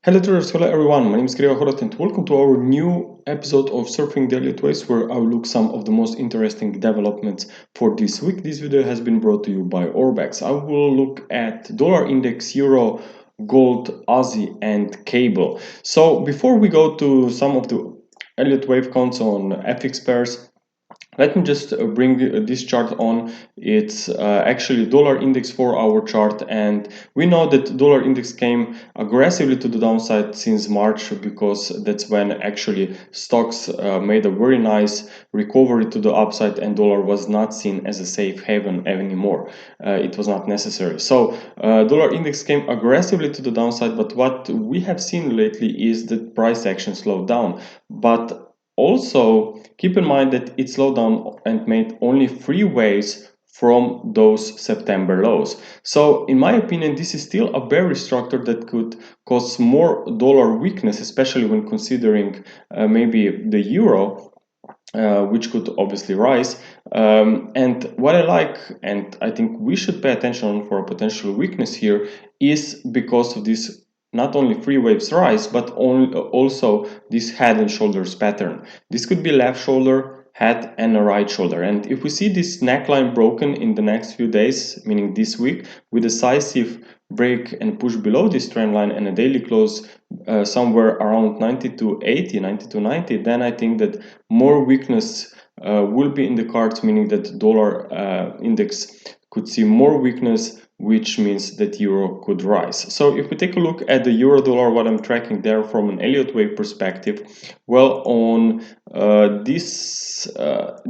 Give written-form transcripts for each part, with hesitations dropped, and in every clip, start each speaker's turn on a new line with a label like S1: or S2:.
S1: Hello traders, hello everyone, my name is Gregor and welcome to our new episode of Surfing the Elliott Waves, where I will look some of the most interesting developments for this week. This video has been brought to you by Orbex. I will look at dollar index, euro, gold, Aussie and cable. So before we go to some of the Elliott wave counts on FX pairs, let me just bring this chart on. It's actually dollar index 4-hour chart, and we know that dollar index came aggressively to the downside since March, because that's when actually stocks made a very nice recovery to the upside and dollar was not seen as a safe haven anymore. It was not necessary. So dollar index came aggressively to the downside, but what we have seen lately is that price action slowed down. But also, keep in mind that it slowed down and made only 3 waves from those September lows. So, in my opinion, this is still a bearish structure that could cause more dollar weakness, especially when considering maybe the euro, which could obviously rise. And what I like, and I think we should pay attention for a potential weakness here, is because of this not only 3 waves rise, but also this head and shoulders pattern. This could be left shoulder, head and a right shoulder. And if we see this neckline broken in the next few days, meaning this week, with a decisive break and push below this trend line and a daily close somewhere around 92.80, 92.90, then I think that more weakness will be in the cards, meaning that dollar index could see more weakness, which means that euro could rise. So if we take a look at the euro dollar, what I'm tracking there from an Elliott wave perspective, well, on this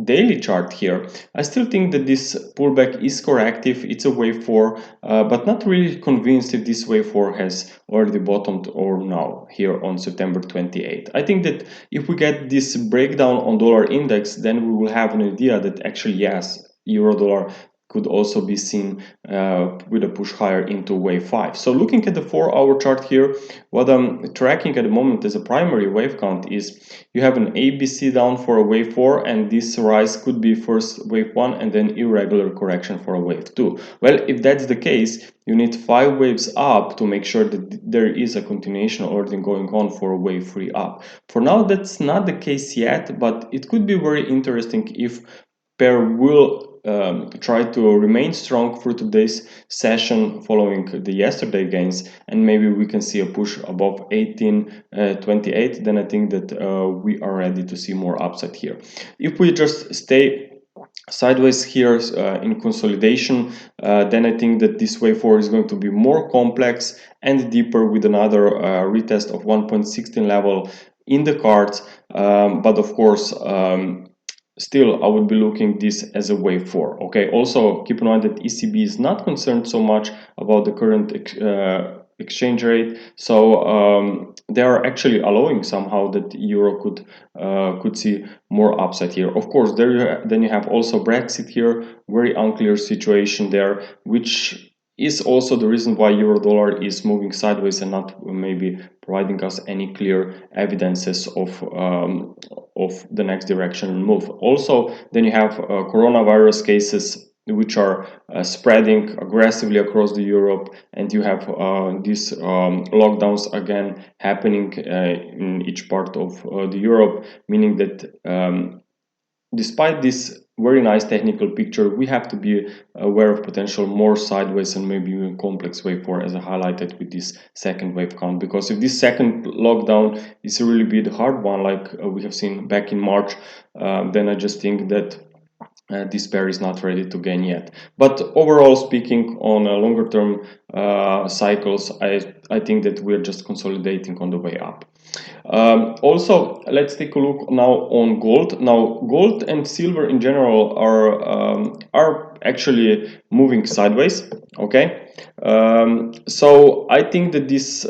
S1: daily chart here, I still think that this pullback is corrective. It's a wave 4, but not really convinced if this wave 4 has already bottomed or now here on September 28. I think that if we get this breakdown on dollar index, then we will have an idea that actually yes, euro dollar could also be seen with a push higher into wave 5. So looking at the 4-hour chart here, what I'm tracking at the moment as a primary wave count is you have an ABC down for a wave 4, and this rise could be first wave 1 and then irregular correction for a wave 2. Well, if that's the case, you need 5 waves up to make sure that there is a continuation already going on for a wave 3 up. For now, that's not the case yet, but it could be very interesting if pair will try to remain strong for today's session following the yesterday gains, and maybe we can see a push above 18.28. Then I think that we are ready to see more upside here. If we just stay sideways here in consolidation, then I think that this wave 4 is going to be more complex and deeper, with another retest of 1.16 level in the cards. But of course, still I would be looking this as a wave 4. Okay, also keep in mind that ECB is not concerned so much about the current exchange rate, so they are actually allowing somehow that euro could see more upside here. Of course, then you have also Brexit here, very unclear situation there, which is also the reason why euro dollar is moving sideways and not maybe providing us any clear evidences of the next direction and move. Also, then you have coronavirus cases which are spreading aggressively across the Europe, and you have these lockdowns again happening in each part of the Europe, meaning that despite this very nice technical picture, we have to be aware of potential more sideways and maybe even complex wave 4, as I highlighted with this second wave count. Because if this second lockdown is really be the hard one, like we have seen back in March, then I just think that this pair is not ready to gain yet. But overall speaking, on a longer term cycles, I think that we're just consolidating on the way up. Also, let's take a look now on gold. Now, gold and silver in general are actually moving sideways. Okay, so I think that this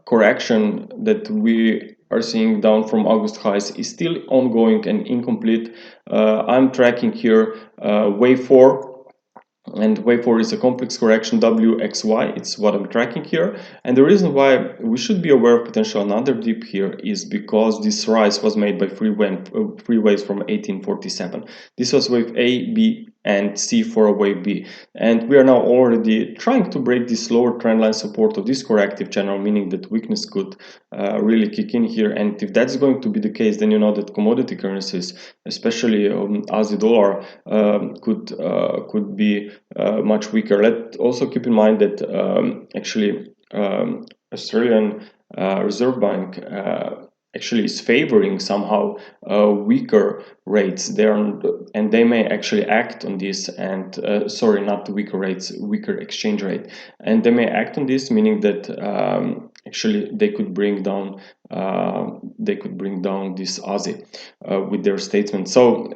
S1: correction that we are seeing down from August highs is still ongoing and incomplete. I'm tracking here wave 4. And wave 4 is a complex correction, WXY, it's what I'm tracking here. And the reason why we should be aware of potential another dip here is because this rise was made by three waves from 1847. This was wave A, B, and C for a wave B. And we are now already trying to break this lower trend line support of this corrective channel, meaning that weakness could really kick in here. And if that's going to be the case, then you know that commodity currencies, especially Aussie dollar, could be much weaker. Let's also keep in mind that actually Australian Reserve Bank actually is favoring somehow weaker rates there, and they may actually act on this, and sorry, not weaker rates, weaker exchange rate, and they may act on this, meaning that actually they could bring down this Aussie with their statement. So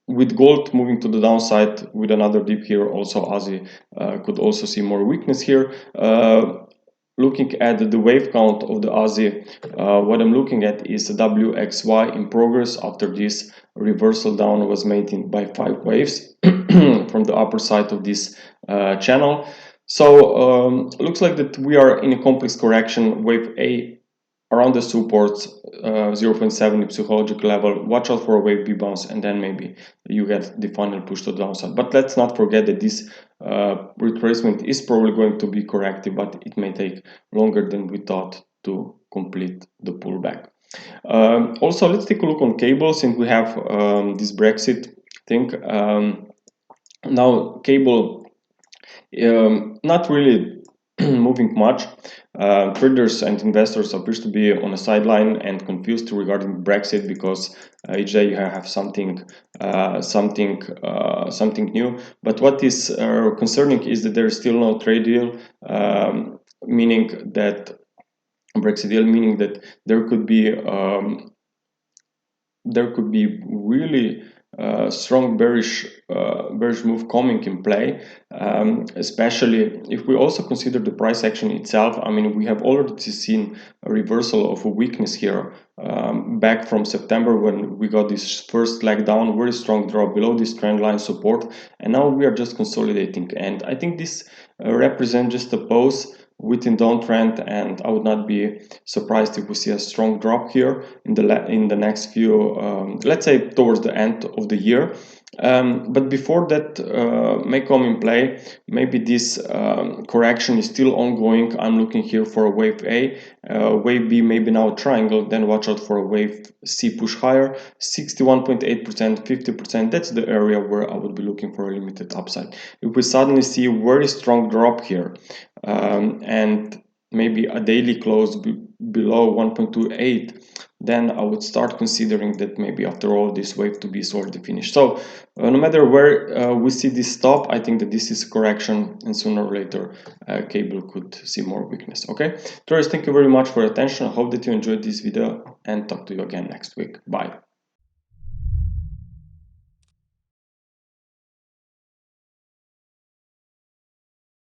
S1: with gold moving to the downside with another dip here, also Aussie could also see more weakness here. Looking at the wave count of the Aussie, what I'm looking at is the WXY in progress after this reversal down was made by 5 waves from the upper side of this channel. So looks like that we are in a complex correction. Wave A around the supports 0.7 psychological level. Watch out for a wave B bounce, and then maybe you get the final push to the downside. But let's not forget that this retracement is probably going to be corrective, but it may take longer than we thought to complete the pullback. Also, let's take a look on cable, since we have this Brexit thing. Now cable not really moving much. Traders and investors appear to be on a sideline and confused regarding Brexit, because each day you have something new. But what is concerning is that there is still no trade deal, meaning that Brexit deal, meaning that there could be really strong bearish move coming in play, especially if we also consider the price action itself. I mean, we have already seen a reversal of a weakness here back from September, when we got this first leg down, very strong drop below this trend line support, and now we are just consolidating. And I think this represents just a pause within downtrend, and I would not be surprised if we see a strong drop here in the next few let's say towards the end of the year. But before that may come in play, maybe this correction is still ongoing. I'm looking here for a wave A, wave B, maybe now a triangle, then watch out for a wave C push higher, 61.8%, 50%. That's the area where I would be looking for a limited upside. If we suddenly see a very strong drop here, and maybe a daily close below 1.28, then I would start considering that maybe after all this wave to be already finished. So no matter where we see this stop, I think that this is a correction, and sooner or later cable could see more weakness. Okay, traders, thank you very much for your attention. I hope that you enjoyed this video, and talk to you again next week. Bye.